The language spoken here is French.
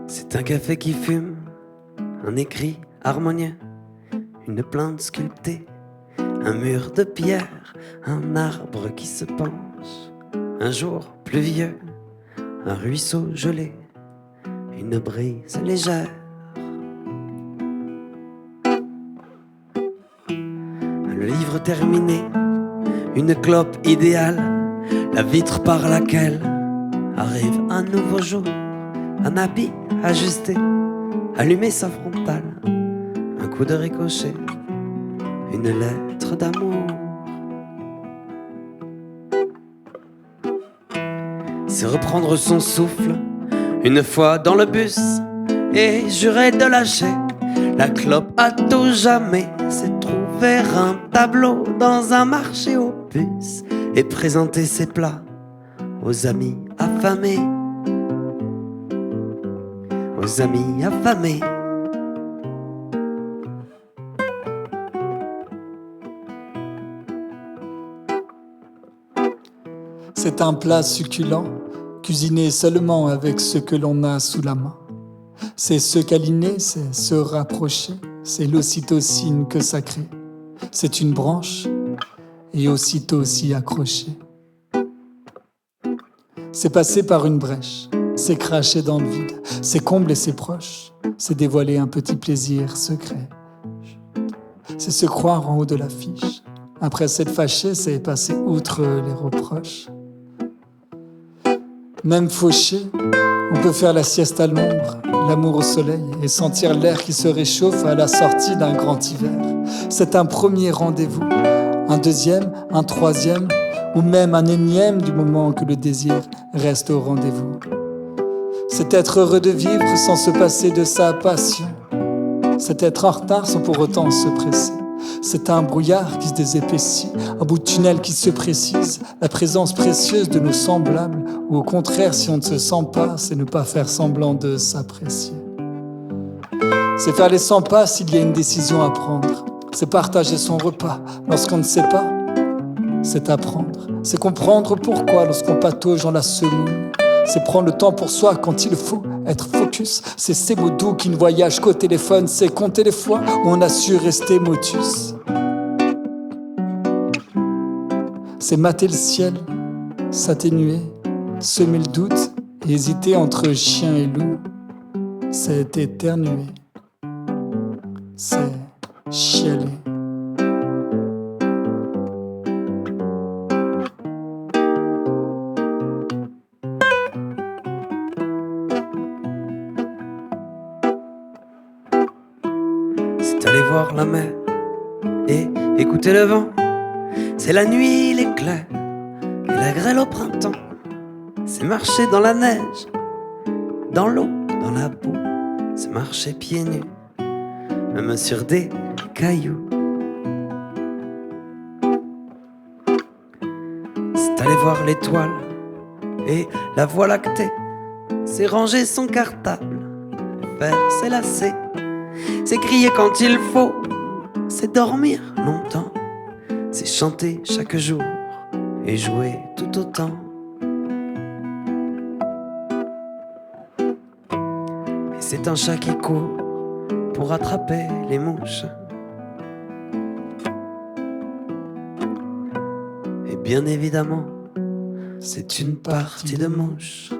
C'est un café qui fume, un écrit harmonieux, une plante sculptée, un mur de pierre, un arbre qui se penche, un jour pluvieux, un ruisseau gelé, une brise légère. Le livre terminé, une clope idéale, la vitre par laquelle arrive un nouveau jour, un habit ajusté, allumer sa frontale, un coup de ricochet, une lettre d'amour. C'est reprendre son souffle, une fois dans le bus, et jurer de lâcher la clope à tout jamais. C'est trouver un tableau dans un marché aux puces et présenter ses plats aux amis affamés. Aux amis affamés. C'est un plat succulent, cuisiné seulement avec ce que l'on a sous la main. C'est se câliner, c'est se rapprocher, c'est l'ocytocine que ça crée. C'est une branche et aussitôt s'y accrocher. C'est passer par une brèche, c'est cracher dans le vide, c'est combler ses proches, c'est dévoiler un petit plaisir secret. C'est se croire en haut de l'affiche. Après s'être fâché, c'est passer outre les reproches. Même fauché, on peut faire la sieste à l'ombre, l'amour au soleil et sentir l'air qui se réchauffe à la sortie d'un grand hiver. C'est un premier rendez-vous, un deuxième, un troisième ou même un énième du moment que le désir reste au rendez-vous. C'est être heureux de vivre sans se passer de sa passion. C'est être en retard sans pour autant se presser. C'est un brouillard qui se désépaissit, un bout de tunnel qui se précise, la présence précieuse de nos semblables, ou au contraire, si on ne se sent pas, c'est ne pas faire semblant de s'apprécier. C'est faire les 100 pas s'il y a une décision à prendre. C'est partager son repas lorsqu'on ne sait pas. C'est apprendre, c'est comprendre pourquoi lorsqu'on patauge dans la semoule. C'est prendre le temps pour soi quand il faut être focus. C'est ces mots doux qui ne voyagent qu'au téléphone. C'est compter les fois où on a su rester motus. C'est mater le ciel, s'atténuer, semer le doute et hésiter entre chien et loup. C'est éternuer, c'est chialer. C'est aller voir la mer et écouter le vent. C'est la nuit, l'éclair et la grêle au printemps. C'est marcher dans la neige, dans l'eau, dans la boue. C'est marcher pieds nus, même sur des cailloux. C'est aller voir l'étoile et la voie lactée. C'est ranger son cartable, faire ses lacets. C'est crier quand il faut, c'est dormir longtemps. C'est chanter chaque jour et jouer tout autant. Et c'est un chat qui court pour attraper les mouches. Et bien évidemment, c'est une partie de mouche.